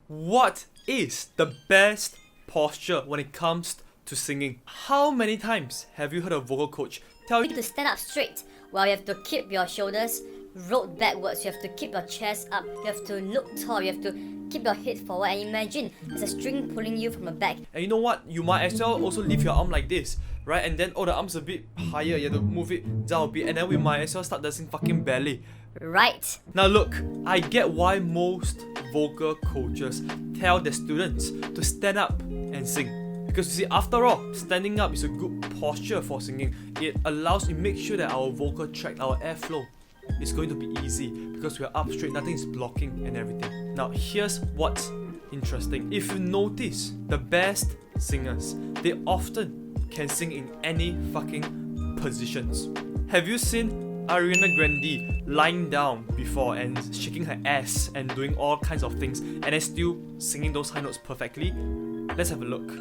What is the best posture when it comes to singing? How many times have you heard a vocal coach tell you to stand up straight? Well, you have to keep your shoulders rolled backwards, you have to keep your chest up, you have to look tall, you have to keep your head forward, and imagine there's a string pulling you from the back. And you know what? You might as well also lift your arm like this, right? And then, the arm's a bit higher, you have to move it down a bit, and then we might as well start dancing fucking ballet. Right. Now look, I get why most vocal coaches tell their students to stand up and sing. Because you see, after all, standing up is a good posture for singing. It makes sure that our vocal tract, our airflow is going to be easy because we are up straight, nothing is blocking and everything. Now here's what's interesting. If you notice, the best singers, they often can sing in any fucking positions. Have you seen Ariana Grande lying down before and shaking her ass and doing all kinds of things and then still singing those high notes perfectly? Let's have a look.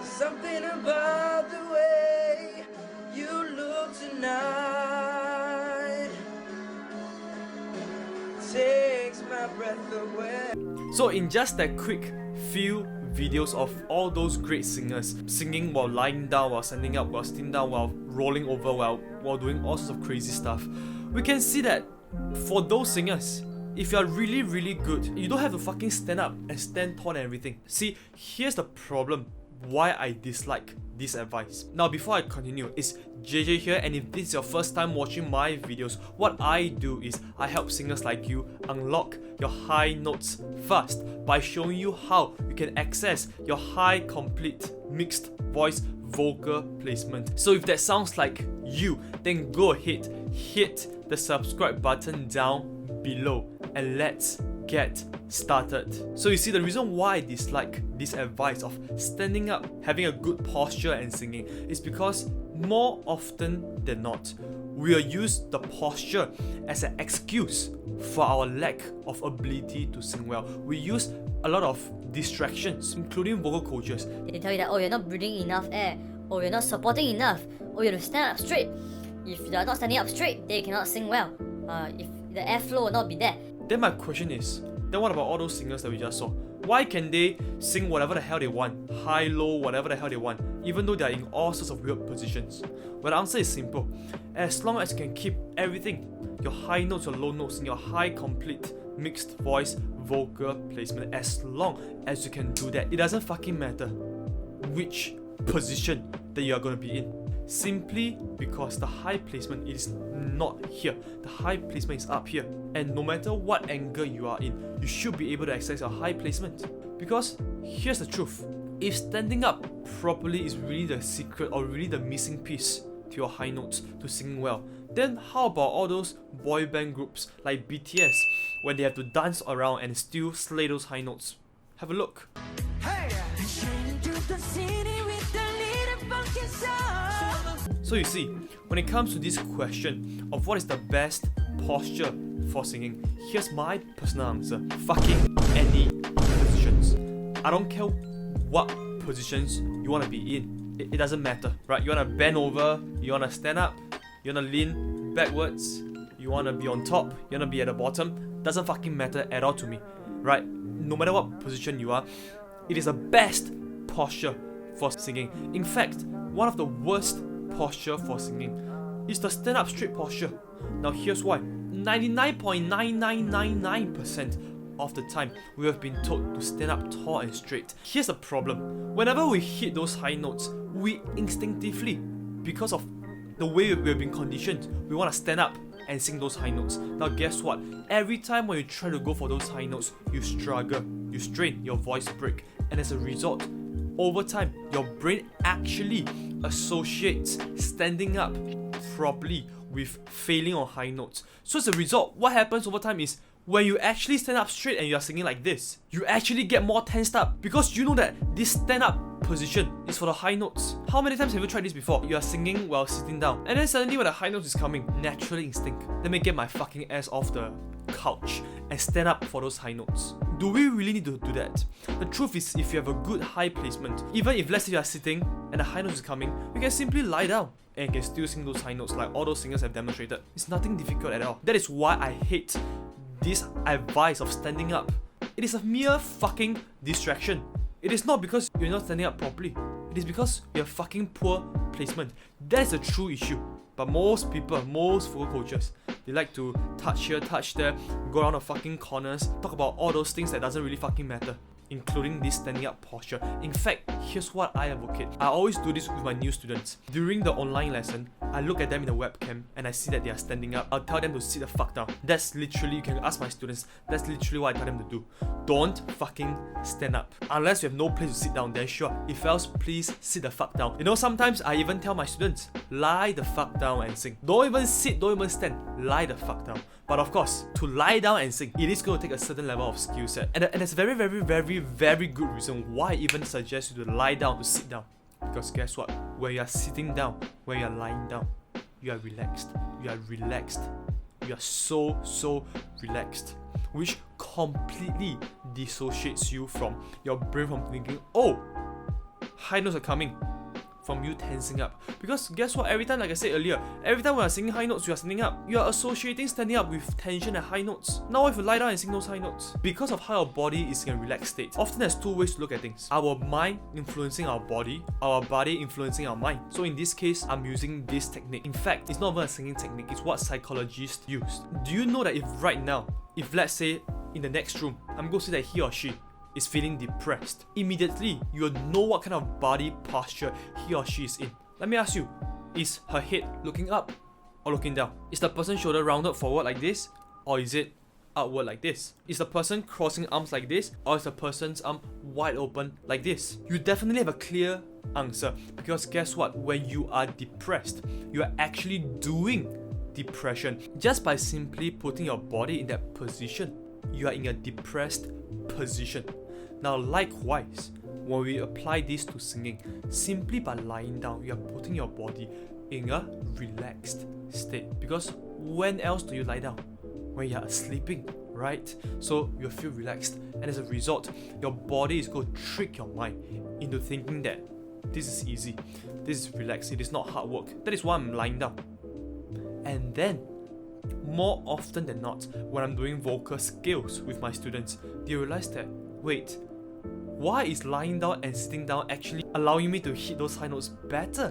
Something about the way you look tonight takes my breath away. So in just that quick few videos of all those great singers singing while lying down, while standing up, while sitting down, while rolling over, while doing all sorts of crazy stuff, we can see that for those singers, if you are really, really good, you don't have to fucking stand up and stand tall and everything. See, here's the problem why I dislike this advice. Now before I continue, it's JJ here, and if this is your first time watching my videos, what I do is I help singers like you unlock your high notes fast by showing you how you can access your high complete mixed voice vocal placement. So if that sounds like you, then go ahead, hit the subscribe button down below and let's get started. So you see, the reason why I dislike this advice of standing up, having a good posture and singing is because more often than not, we will use the posture as an excuse for our lack of ability to sing well. We use a lot of distractions, including vocal coaches. They tell you that, oh, you're not breathing enough air, or you're not supporting enough, or you have to stand up straight. If you're not standing up straight, then you cannot sing well. If the airflow will not be there. Then my question is, then what about all those singers that we just saw? Why can they sing whatever the hell they want? High, low, whatever the hell they want, even though they're in all sorts of weird positions? Well, the answer is simple. As long as you can keep everything, your high notes, your low notes, and your high complete mixed voice vocal placement, as long as you can do that, it doesn't fucking matter which position that you are going to be in. Simply because the high placement is not here. The high placement is up here. And no matter what angle you are in, you should be able to access your high placement. Because here's the truth. If standing up properly is really the secret or really the missing piece to your high notes to sing well, then how about all those boy band groups like BTS when they have to dance around and still slay those high notes? Have a look. So you see, when it comes to this question of what is the best posture for singing, here's my personal answer. Fucking any positions. I don't care what positions you want to be in. It doesn't matter, right? You want to bend over, you want to stand up, you want to lean backwards, you want to be on top, you want to be at the bottom. Doesn't fucking matter at all to me, right? No matter what position you are, it is the best posture for singing. In fact, one of the worst posture for singing is the stand up straight posture. Now here's why. 99.9999% of the time we have been told to stand up tall and straight. Here's the problem. Whenever we hit those high notes, we instinctively, because of the way we have been conditioned, we want to stand up and sing those high notes. Now guess what? Every time when you try to go for those high notes, you struggle, you strain, your voice break, and as a result, over time, your brain actually associates standing up properly with failing on high notes. So as a result, what happens over time is when you actually stand up straight and you are singing like this, you actually get more tensed up because you know that this stand up position is for the high notes. How many times have you tried this before? You are singing while sitting down, and then suddenly when the high notes is coming, naturally instinct, let me get my fucking ass off the couch and stand up for those high notes. Do we really need to do that? The truth is, if you have a good high placement, even if let's say you are sitting and the high notes is coming, you can simply lie down and you can still sing those high notes like all those singers have demonstrated. It's nothing difficult at all. That is why I hate this advice of standing up. It is a mere fucking distraction. It is not because you're not standing up properly. It is because you have fucking poor placement. That's the true issue. But most people, most vocal coaches, they like to touch here, touch there, go around the fucking corners, talk about all those things that doesn't really fucking matter, including this standing up posture. In fact, here's what I advocate. I always do this with my new students. During the online lesson, I look at them in the webcam and I see that they are standing up. I'll tell them to sit the fuck down. That's literally, you can ask my students, that's literally what I tell them to do. Don't fucking stand up. Unless you have no place to sit down, then sure. If else, please sit the fuck down. You know, sometimes I even tell my students, lie the fuck down and sing. Don't even sit, don't even stand. Lie the fuck down. But of course, to lie down and sing, it is going to take a certain level of skill set. And it's a very, very, very, very good reason why I even suggest you to lie down, to sit down. Because guess what? When you are sitting down, when you are lying down, you are relaxed. You are relaxed. You are so relaxed. Which completely dissociates you from your brain from thinking, oh, high notes are coming, from you tensing up. Because guess what? Every time, like I said earlier, every time when you're singing high notes, you are standing up. You are associating standing up with tension and high notes. Now if you lie down and sing those high notes, because of how our body is in a relaxed state, often there's two ways to look at things. Our mind influencing our body influencing our mind. So in this case, I'm using this technique. In fact, it's not even a singing technique, it's what psychologists use. Do you know that if right now, if let's say in the next room, I'm going to say that he or she is feeling depressed, immediately you'll know what kind of body posture he or she is in. Let me ask you, is her head looking up or looking down? Is the person's shoulder rounded forward like this, or is it outward like this? Is the person crossing arms like this, or is the person's arm wide open like this? You definitely have a clear answer, because guess what? When you are depressed, you are actually doing depression. Just by simply putting your body in that position, you are in a depressed position. Now likewise, when we apply this to singing, simply by lying down, you are putting your body in a relaxed state. Because when else do you lie down? When you are sleeping, right? So you feel relaxed, and as a result, your body is going to trick your mind into thinking that this is easy, this is relaxed, it is not hard work. That is why I'm lying down. And then, more often than not, when I'm doing vocal skills with my students, they realize that, wait, why is lying down and sitting down actually allowing me to hit those high notes better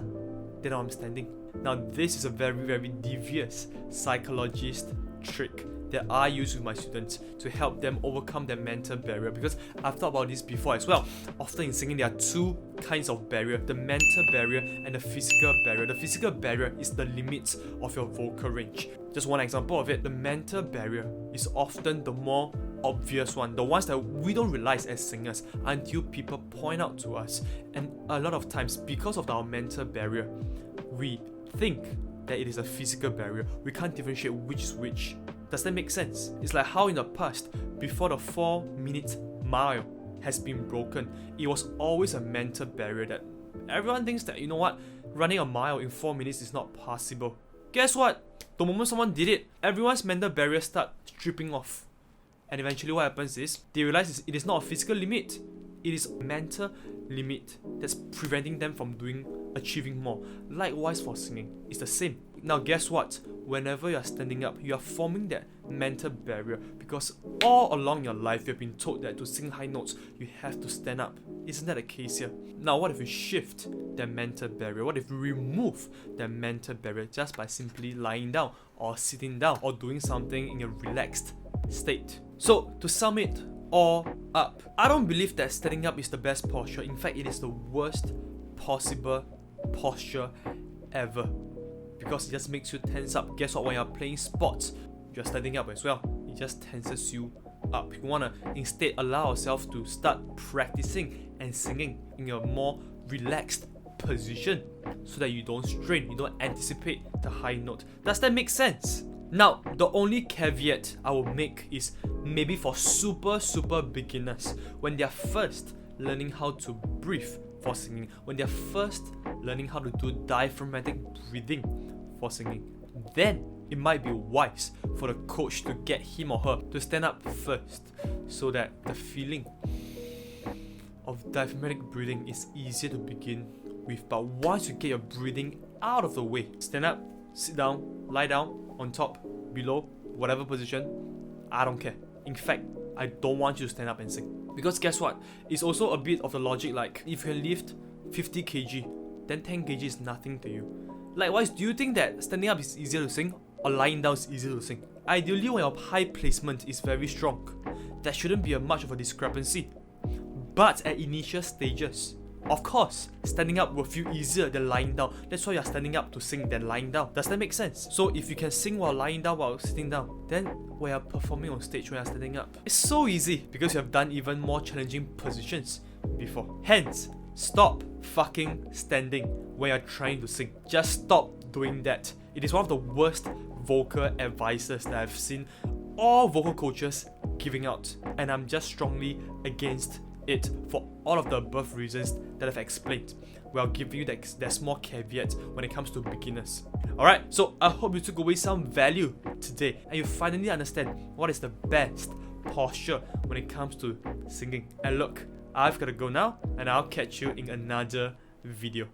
than when I'm standing? Now this is a very, very devious psychologist trick that I use with my students to help them overcome their mental barrier, because I've thought about this before as well. Often in singing, there are two kinds of barrier: the mental barrier and the physical barrier. The physical barrier is the limits of your vocal range. Just one example of it, the mental barrier is often the more obvious one, the ones that we don't realize as singers until people point out to us. And a lot of times, because of our mental barrier, we think that it is a physical barrier. We can't differentiate which is which. Does that make sense? It's like how in the past, before the 4-minute mile has been broken, it was always a mental barrier that everyone thinks that, you know what, running a mile in 4 minutes is not possible. Guess what? The moment someone did it, everyone's mental barriers start stripping off. And eventually what happens is, they realize it is not a physical limit, it is a mental limit that's preventing them from achieving more. Likewise for singing, it's the same. Now guess what? Whenever you are standing up, you are forming that mental barrier, because all along your life you have been told that to sing high notes, you have to stand up. Isn't that the case here? Now what if you shift that mental barrier? What if you remove that mental barrier just by simply lying down or sitting down or doing something in a relaxed state? So to sum it all up, I don't believe that standing up is the best posture. In fact, it is the worst possible posture ever, because it just makes you tense up. Guess what? When you're playing sports, you're standing up as well. It just tenses you up. You want to instead allow yourself to start practicing and singing in a more relaxed position so that you don't strain, you don't anticipate the high note. Does that make sense? Now, the only caveat I will make is maybe for super beginners, when they are first learning how to breathe for singing, when they're first learning how to do diaphragmatic breathing for singing, then it might be wise for the coach to get him or her to stand up first so that the feeling of diaphragmatic breathing is easier to begin with. But once you get your breathing out of the way, stand up, sit down, lie down, on top, below, whatever position, I don't care. In fact, I don't want you to stand up and sing. Because guess what? It's also a bit of the logic like, if you can lift 50 kg, then 10 kg is nothing to you. Likewise, do you think that standing up is easier to sing or lying down is easier to sing? Ideally, when your high placement is very strong, there shouldn't be much of a discrepancy. But at initial stages, of course, standing up will feel easier than lying down. That's why you're standing up to sing than lying down. Does that make sense? So if you can sing while lying down, while sitting down, then when you're performing on stage, when you're standing up, it's so easy because you have done even more challenging positions before. Hence, stop fucking standing when you're trying to sing. Just stop doing that. It is one of the worst vocal advices that I've seen all vocal coaches giving out, and I'm just strongly against it for all of the above reasons that I've explained, while giving you that small caveat when it comes to beginners. Alright, so I hope you took away some value today and you finally understand what is the best posture when it comes to singing. And look, I've got to go now, and I'll catch you in another video.